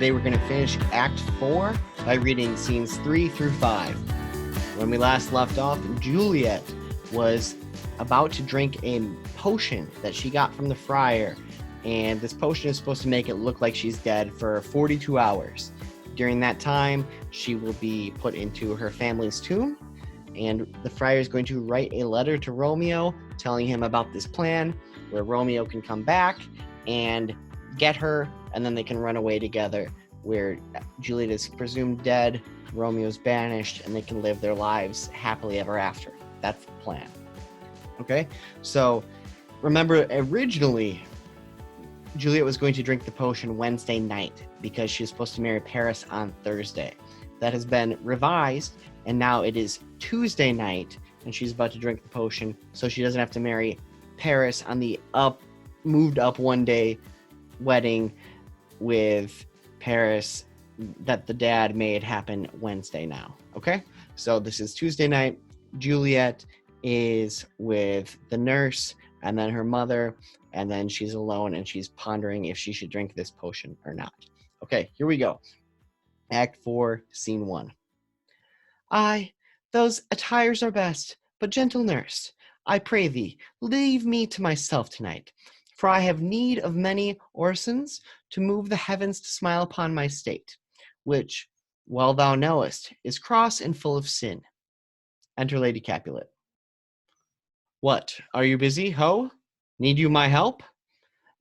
today we're going to finish Act 4 by reading scenes 3 through 5. When we last left off, Juliet was about to drink a potion that she got from the friar, and this potion is supposed to make it look like she's dead for 42 hours. During that time, she will be put into her family's tomb, and the friar is going to write a letter to Romeo telling him about this plan where Romeo can come back and get her, and then they can run away together, where Juliet is presumed dead, Romeo's banished, and they can live their lives happily ever after. That's the plan. Okay? So, remember, originally, Juliet was going to drink the potion Wednesday night because she was supposed to marry Paris on Thursday. That has been revised, and now it is Tuesday night, and she's about to drink the potion, so she doesn't have to marry Paris on the moved up one day wedding with Paris that the dad made happen Wednesday now. Okay? So this is Tuesday night. Juliet is with the nurse and then her mother, and then she's alone and she's pondering if she should drink this potion or not. Okay, here we go. Act 4, Scene 1. Aye, those attires are best, but gentle nurse, I pray thee, leave me to myself tonight, for I have need of many orisons to move the heavens to smile upon my state, which, well thou knowest, is cross and full of sin. Enter Lady Capulet. What, are you busy, ho? Need you my help?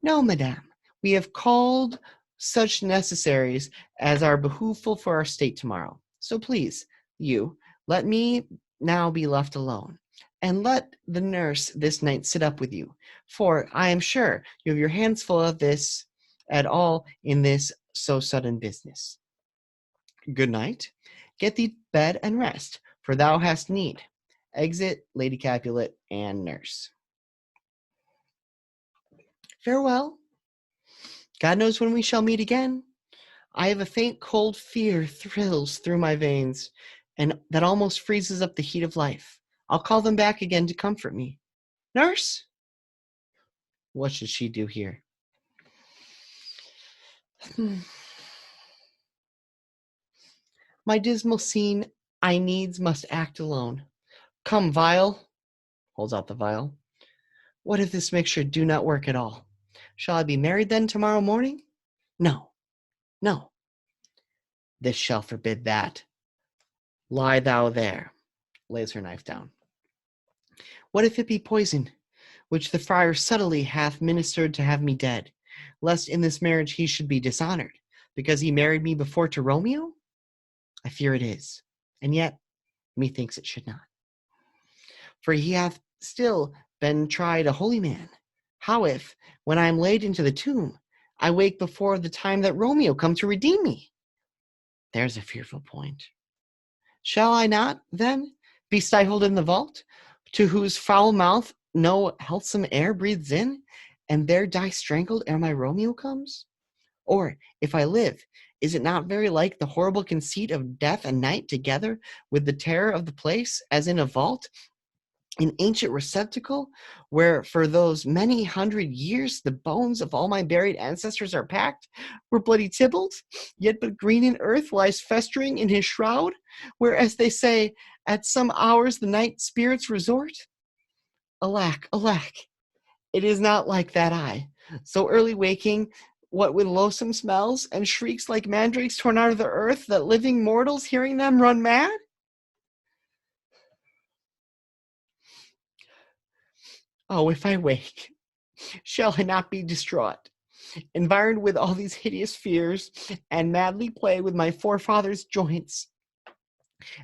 No, madame, we have called such necessaries as are behooveful for our state tomorrow. So please, you, let me now be left alone, and let the nurse this night sit up with you, for I am sure you have your hands full of this at all in this so sudden business. Good night. Get thee bed and rest, for thou hast need. Exit Lady Capulet and nurse. Farewell. God knows when we shall meet again. I have a faint cold fear thrills through my veins, and that almost freezes up the heat of life. I'll call them back again to comfort me. Nurse? What should she do here? My dismal scene, I needs must act alone. Come, vial. Holds out the vial. What if this mixture do not work at all? Shall I be married then tomorrow morning? No, no. This shall forbid that. Lie thou there. Lays her knife down. What if it be poison, which the friar subtly hath ministered to have me dead, lest in this marriage he should be dishonored, because he married me before to Romeo? I fear it is, and yet methinks it should not. For he hath still been tried a holy man. How if, when I am laid into the tomb, I wake before the time that Romeo come to redeem me? There's a fearful point. Shall I not, then, be stifled in the vault, to whose foul mouth no healthsome air breathes in, and there die strangled ere my Romeo comes? Or, if I live, is it not very like the horrible conceit of death and night together with the terror of the place, as in a vault, an ancient receptacle, where for those many hundred years the bones of all my buried ancestors are packed, where bloody Tybalt, yet but green in earth, lies festering in his shroud, where, as they say, at some hours the night spirits resort? Alack, alack, it is not like that I, so early waking, what with loathsome smells, and shrieks like mandrakes torn out of the earth, that living mortals, hearing them, run mad? Oh, if I wake, shall I not be distraught, environed with all these hideous fears, and madly play with my forefathers' joints,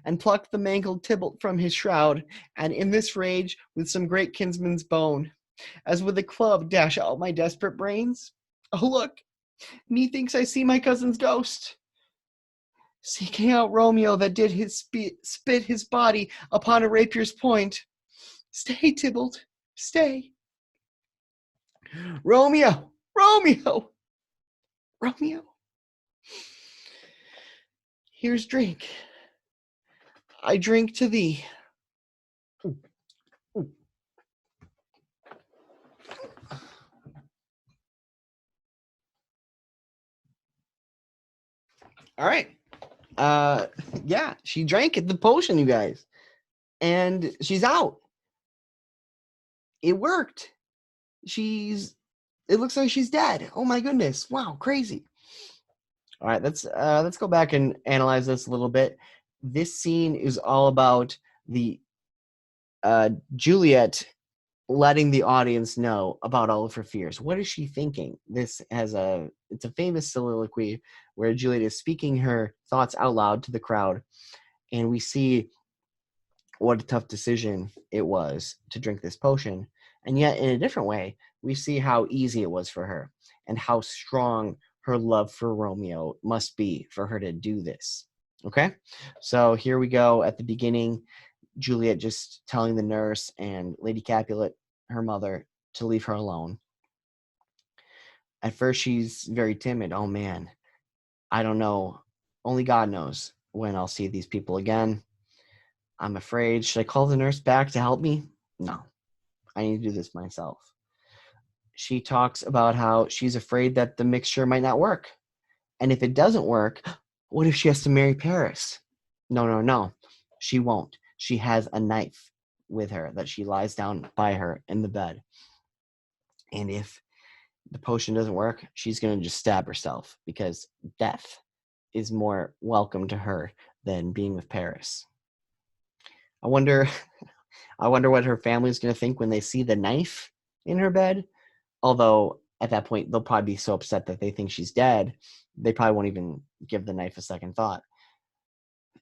and pluck the mangled Tybalt from his shroud, and in this rage with some great kinsman's bone, as with a club dash out my desperate brains? Oh, look, methinks I see my cousin's ghost, seeking out Romeo that did spit his body upon a rapier's point. Stay, Tybalt, stay. Romeo, Romeo, Romeo. Here's drink. I drink to thee. All right. Yeah, she drank the potion, you guys, and she's out. It worked. It looks like she's dead. Oh my goodness. Wow, crazy. All right, let's go back and analyze this a little bit. This scene is all about the Juliet letting the audience know about all of her fears. What is she thinking? It's a famous soliloquy where Juliet is speaking her thoughts out loud to the crowd, and we see what a tough decision it was to drink this potion. And yet, in a different way, we see how easy it was for her and how strong her love for Romeo must be for her to do this. Okay? So here we go at the beginning. Juliet just telling the nurse and Lady Capulet, her mother, to leave her alone. At first, she's very timid. Oh man, I don't know. Only God knows when I'll see these people again. I'm afraid. Should I call the nurse back to help me? No, I need to do this myself. She talks about how she's afraid that the mixture might not work. And if it doesn't work, what if she has to marry Paris? No, no, no. She won't. She has a knife with her that she lies down by her in the bed. And if the potion doesn't work, she's going to just stab herself because death is more welcome to her than being with Paris. I wonder what her family's going to think when they see the knife in her bed. Although at that point, they'll probably be so upset that they think she's dead, they probably won't even give the knife a second thought.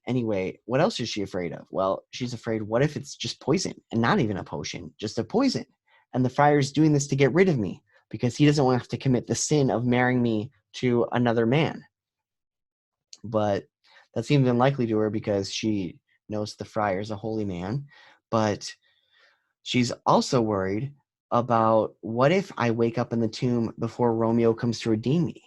Anyway, what else is she afraid of? Well, she's afraid, what if it's just poison and not even a potion, just a poison? And the friar's doing this to get rid of me because he doesn't want to have to commit the sin of marrying me to another man. But that seems unlikely to her because she knows the friar is a holy man. But she's also worried about, what if I wake up in the tomb before Romeo comes to redeem me?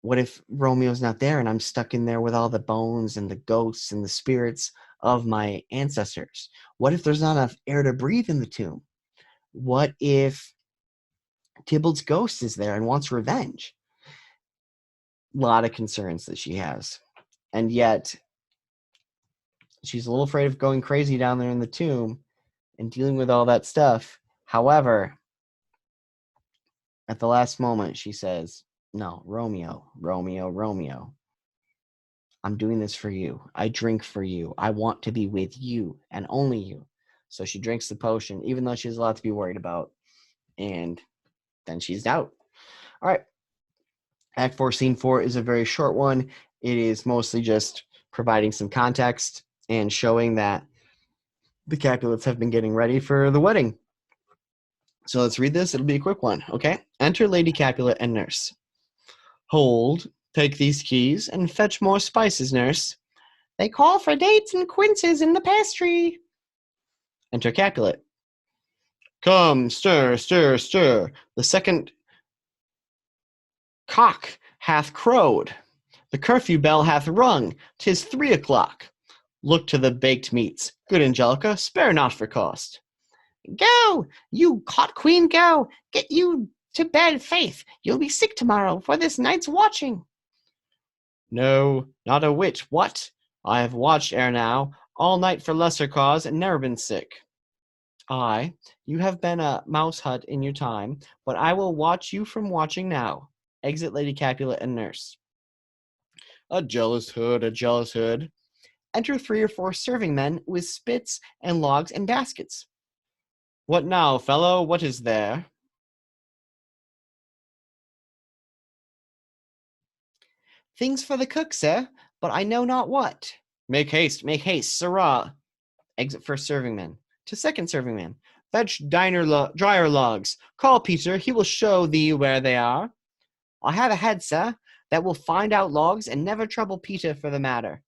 What if Romeo's not there and I'm stuck in there with all the bones and the ghosts and the spirits of my ancestors? What if there's not enough air to breathe in the tomb? What if Tybalt's ghost is there and wants revenge? A lot of concerns that she has. And yet, she's a little afraid of going crazy down there in the tomb and dealing with all that stuff. However, at the last moment, she says, no, Romeo, Romeo, Romeo. I'm doing this for you. I drink for you. I want to be with you and only you. So she drinks the potion, even though she has a lot to be worried about. And then she's out. All right. Act 4, Scene 4 is a very short one. It is mostly just providing some context and showing that the Capulets have been getting ready for the wedding. So let's read this. It'll be a quick one, okay? Enter Lady Capulet and nurse. Hold, take these keys, and fetch more spices, nurse. They call for dates and quinces in the pastry. Enter Capulet. Come, stir, stir, stir. The second cock hath crowed. The curfew bell hath rung. 'Tis 3 o'clock. Look to the baked meats. Good Angelica, spare not for cost. Go, you hot queen, go. Get you to bed, faith. You'll be sick tomorrow for this night's watching. No, not a whit. What? I have watched ere now, all night for lesser cause, and never been sick. Ay, you have been a mouse hut in your time, but I will watch you from watching now. Exit Lady Capulet and nurse. A jealous hood, a jealous hood. Enter 3 or 4 serving men with spits and logs and baskets. What now, fellow? What is there? Things for the cook, sir, but I know not what. Make haste, sirrah. Exit first serving man. To second serving man. Fetch dryer logs. Call Peter, he will show thee where they are. I have a head, sir, that will find out logs and never trouble Peter for the matter.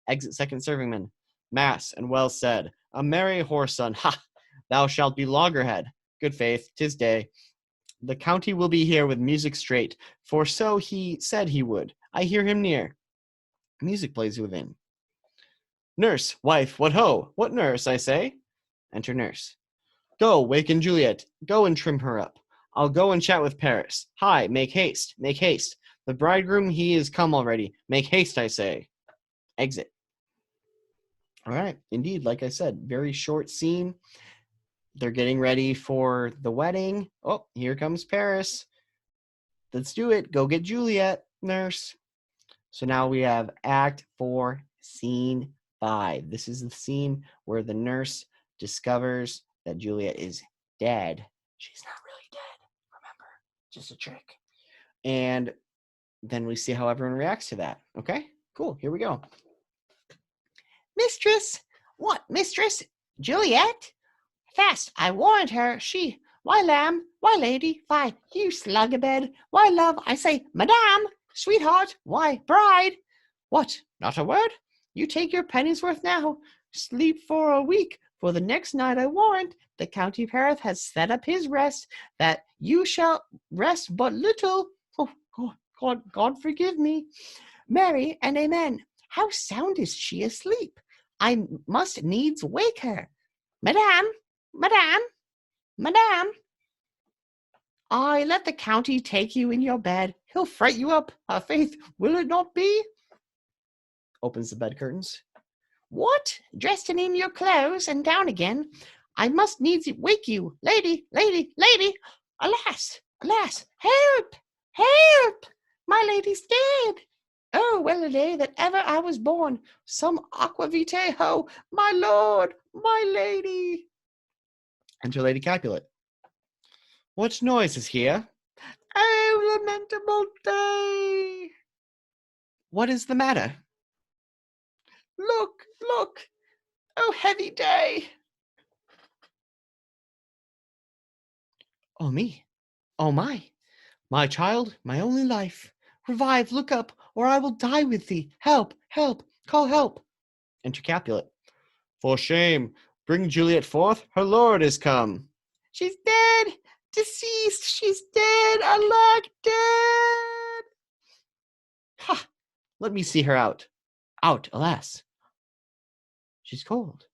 Exit second serving man. Mass, and well said. A merry whoreson. Ha! Thou shalt be loggerhead. Good faith, 'tis day. The county will be here with music straight, for so he said he would. I hear him near. Music plays within. Nurse, wife, what ho? What nurse, I say? Enter nurse. Go, waken Juliet. Go and trim her up. I'll go and chat with Paris. Hi, make haste, make haste. The bridegroom, he is come already. Make haste, I say. Exit. All right. Indeed, like I said, very short scene. They're getting ready for the wedding. Oh, here comes Paris. Let's do it. Go get Juliet, nurse. So now we have Act 4, Scene 5. This is the scene where the nurse discovers that Juliet is dead. She's not really dead, remember. Just a trick. And then we see how everyone reacts to that. Okay, cool. Here we go. Mistress! What, mistress? Juliet? Fast, I warned her. She, why, lamb? Why, lady? Why, you slug-a-bed? Why, love? I say, madame! Sweetheart! Why, bride! What, not a word? You take your penny's worth now. Sleep for a week, for the next night I warrant the County Paris has set up his rest, that you shall rest but little. Oh, God forgive me. Mary and amen. How sound is she asleep? I must needs wake her. Madame, madame, madame. Aye, let the county take you in your bed. He'll fright you up, faith, will it not be? Opens the bed curtains. What? Dressed and in your clothes and down again? I must needs wake you. Lady, lady, lady. Alas, alas, help, help. My lady's dead. Oh, well a day that ever I was born. Some aquavitae, ho, my lord, my lady. Enter Lady Capulet. What noise is here? Oh, lamentable day! What is the matter? Look, look! Oh, heavy day! Oh, me! Oh, my child, my only life! Revive, look up, or I will die with thee! Help, help, call help! Enter Capulet. For shame! Bring Juliet forth, her lord is come! She's dead! Deceased! She's dead! Alack, dead! Ha! Let me see her out. Out, alas. She's cold.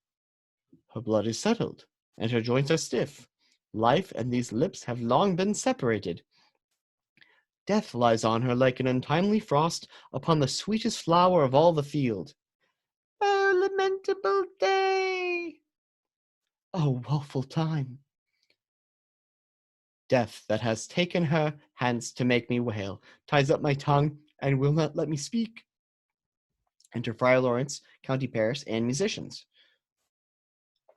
Her blood is settled, and her joints are stiff. Life and these lips have long been separated. Death lies on her like an untimely frost upon the sweetest flower of all the field. Oh, lamentable day! Oh, woeful time! Death that has taken her hands to make me wail, ties up my tongue, and will not let me speak. Enter Friar Lawrence, County Paris, and musicians.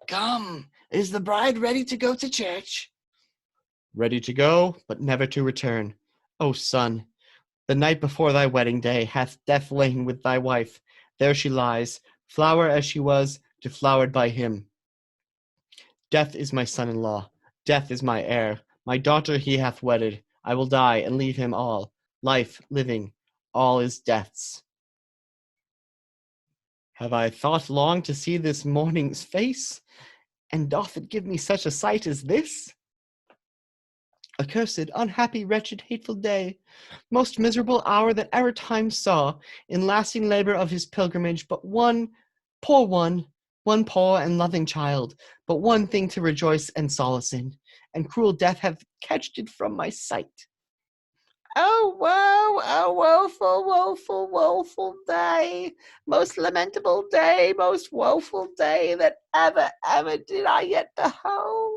Come, is the bride ready to go to church? Ready to go, but never to return. O son, the night before thy wedding day hath death lain with thy wife. There she lies, flower as she was, deflowered by him. Death is my son-in-law, death is my heir. My daughter he hath wedded. I will die and leave him all. Life, living, all is death's. Have I thought long to see this morning's face? And doth it give me such a sight as this? Accursed, unhappy, wretched, hateful day, most miserable hour that ever time saw, in lasting labour of his pilgrimage, but one poor and loving child, but one thing to rejoice and solace in, and cruel death hath catched it from my sight. Oh, woe, oh, woeful, woeful, woeful day, most lamentable day, most woeful day that ever did I yet behold.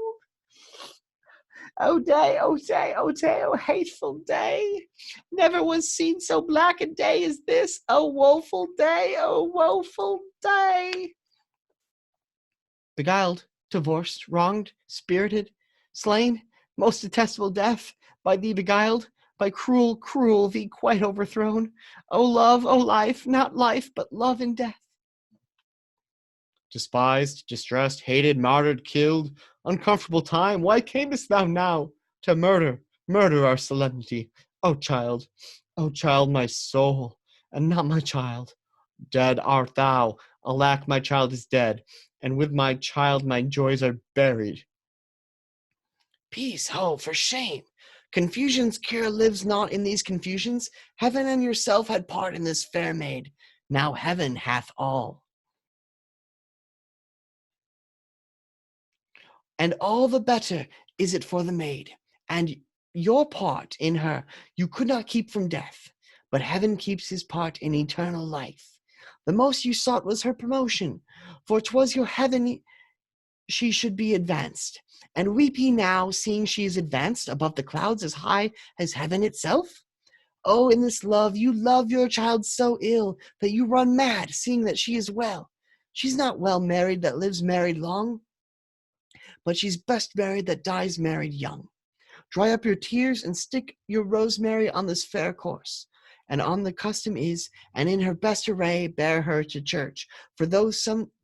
Oh day, oh day, oh day, oh hateful day. Never was seen so black a day as this. Oh woeful day, oh woeful day. Beguiled, divorced, wronged, spirited, slain, most detestable death, by thee beguiled, by cruel, cruel thee quite overthrown. O love, O life, not life, but love in death. Despised, distressed, hated, martyred, killed, uncomfortable time, why camest thou now to murder our solemnity? O child, my soul, and not my child. Dead art thou, alack, my child is dead, and with my child my joys are buried. Peace, ho, for shame! Confusion's cure lives not in these confusions. Heaven and yourself had part in this fair maid. Now heaven hath all. And all the better is it for the maid, and your part in her you could not keep from death. but heaven keeps his part in eternal life. The most you sought was her promotion, for 'twas your heaven she should be advanced. And weep ye now, seeing she is advanced above the clouds as high as heaven itself? Oh, in this love, you love your child so ill that you run mad, seeing that she is well. She's not well married that lives married long, but she's best married that dies married young. Dry up your tears and stick your rosemary on this fair course, and on the custom is, and in her best array bear her to church. For though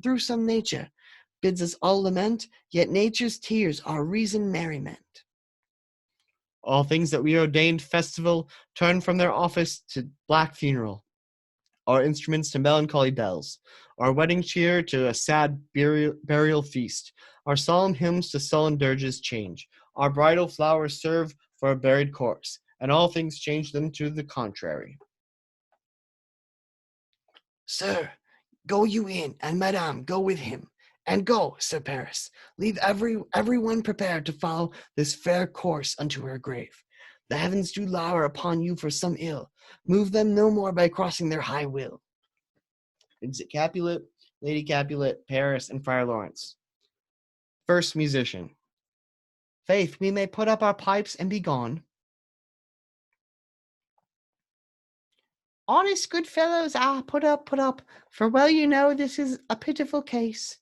through some nature bids us all lament, yet nature's tears are reason merriment. All things that we ordained festival turn from their office to black funeral, our instruments to melancholy bells, our wedding cheer to a sad burial feast, our solemn hymns to sullen dirges change, our bridal flowers serve for a buried corpse, and all things change them to the contrary. Sir, go you in, and madame, go with him. And go, Sir Paris, leave everyone prepared to follow this fair course unto her grave. The heavens do lower upon you for some ill. Move them no more by crossing their high will. Exit Capulet, Lady Capulet, Paris, and Friar Lawrence. First musician. Faith, we may put up our pipes and be gone. Honest good fellows, put up, for well you know this is a pitiful case.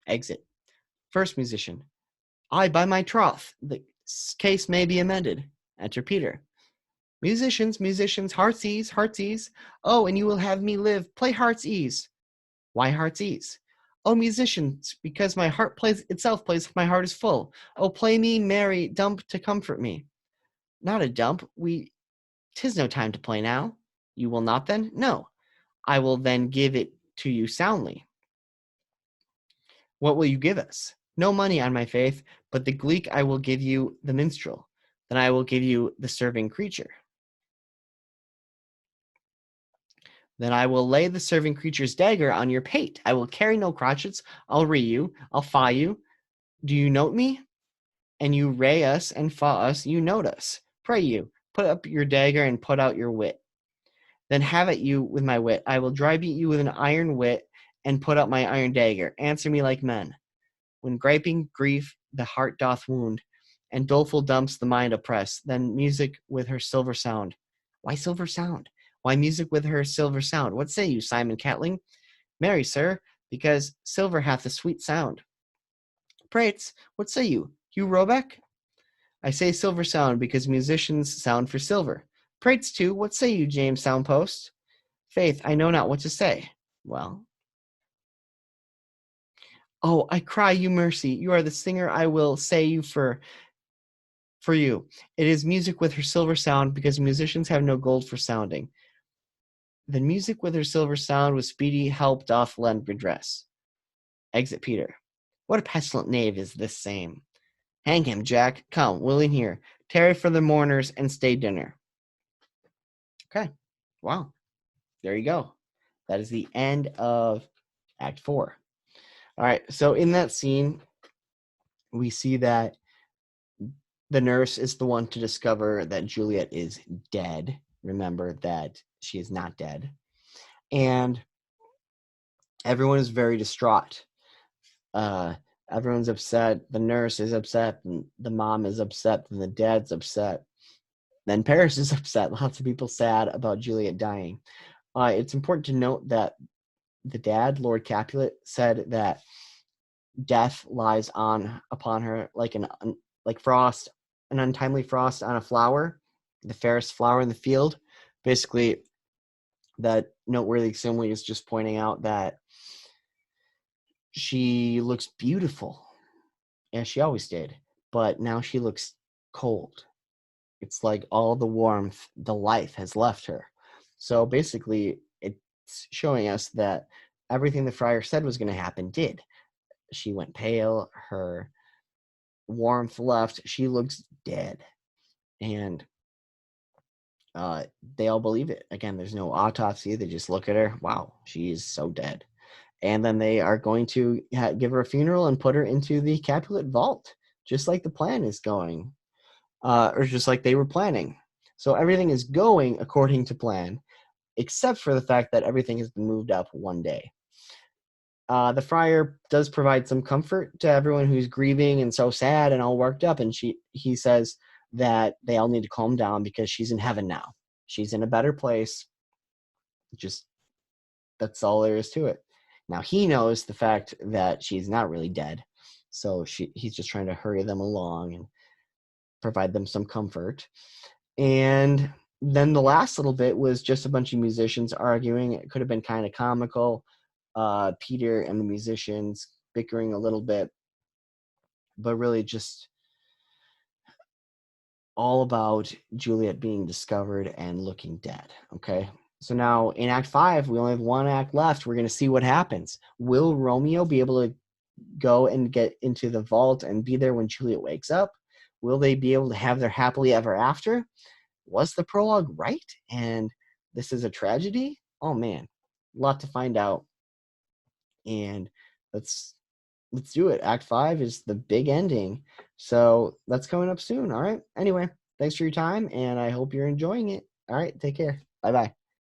Exit. First musician. Ay, by my troth, the case may be amended. Enter Peter. Musicians, heart's ease, heart's ease. Oh, and you will have me live, play heart's ease. Why heart's ease? Oh, musicians, because my heart plays itself plays if my heart is full. Oh, play me merry dump to comfort me. Not a dump, 'tis no time to play now. You will not then? No. I will then give it to you soundly. What will you give us? No money, on my faith, but the gleek I will give you the minstrel. Then I will give you the serving creature. Then I will lay the serving creature's dagger on your pate. I will carry no crotchets. I'll ree you. I'll fa you. Do you note me? And you ray us and fa us. You note us. Pray you, put up your dagger and put out your wit. Then have at you with my wit. I will dry beat you with an iron wit and put up my iron dagger. Answer me like men. When griping grief the heart doth wound, and doleful dumps the mind oppress, then music with her silver sound. Why silver sound? Why music with her silver sound? What say you, Simon Catling? Marry, sir, because silver hath a sweet sound. Prates, what say you, Hugh Roebuck? I say silver sound, because musicians sound for silver. Prates too, what say you, James Soundpost? Faith, I know not what to say. Well. Oh, I cry you mercy. You are the singer I will say you for you. It is music with her silver sound, because musicians have no gold for sounding. Then music with her silver sound with speedy help doth lend redress. Exit Peter. What a pestilent knave is this same. Hang him, Jack. Come, we'll in here. Tarry for the mourners and stay dinner. Okay. Wow. There you go. That is the end of Act 4. All right. So in that scene, we see that the nurse is the one to discover that Juliet is dead. Remember that she is not dead. And everyone is very distraught. Everyone's upset. The nurse is upset. And the mom is upset. And the dad's upset. Then Paris is upset. Lots of people sad about Juliet dying. It's important to note that the dad, Lord Capulet, said that death lies upon her like frost, an untimely frost on a flower, the fairest flower in the field. Basically, that noteworthy simile is just pointing out that she looks beautiful, as she always did, but now she looks cold. It's like all the warmth, the life has left her. So basically, it's showing us that everything the friar said was going to happen did. She went pale, her warmth left, she looks dead. And they all believe it. Again, there's no autopsy. They just look at her. Wow, she is so dead. And then they are going to give her a funeral and put her into the Capulet vault, just like the plan is going, or just like they were planning. So everything is going according to plan. except for the fact that everything has been moved up one day. The friar does provide some comfort to everyone who's grieving and so sad and all worked up, and he says that they all need to calm down because she's in heaven now. She's in a better place. Just that's all there is to it. Now he knows the fact that she's not really dead, so he's just trying to hurry them along and provide them some comfort. And then the last little bit was just a bunch of musicians arguing. It could have been kind of comical. Peter and the musicians bickering a little bit, but really just all about Juliet being discovered and looking dead. Okay. So now in Act 5, we only have one act left. We're going to see what happens. Will Romeo be able to go and get into the vault and be there when Juliet wakes up? Will they be able to have their happily ever after? Was the prologue right? And this is a tragedy? Oh man, a lot to find out. And let's do it. Act 5 is the big ending. So that's coming up soon. All right. Anyway, thanks for your time, and I hope you're enjoying it. All right. Take care. Bye-bye.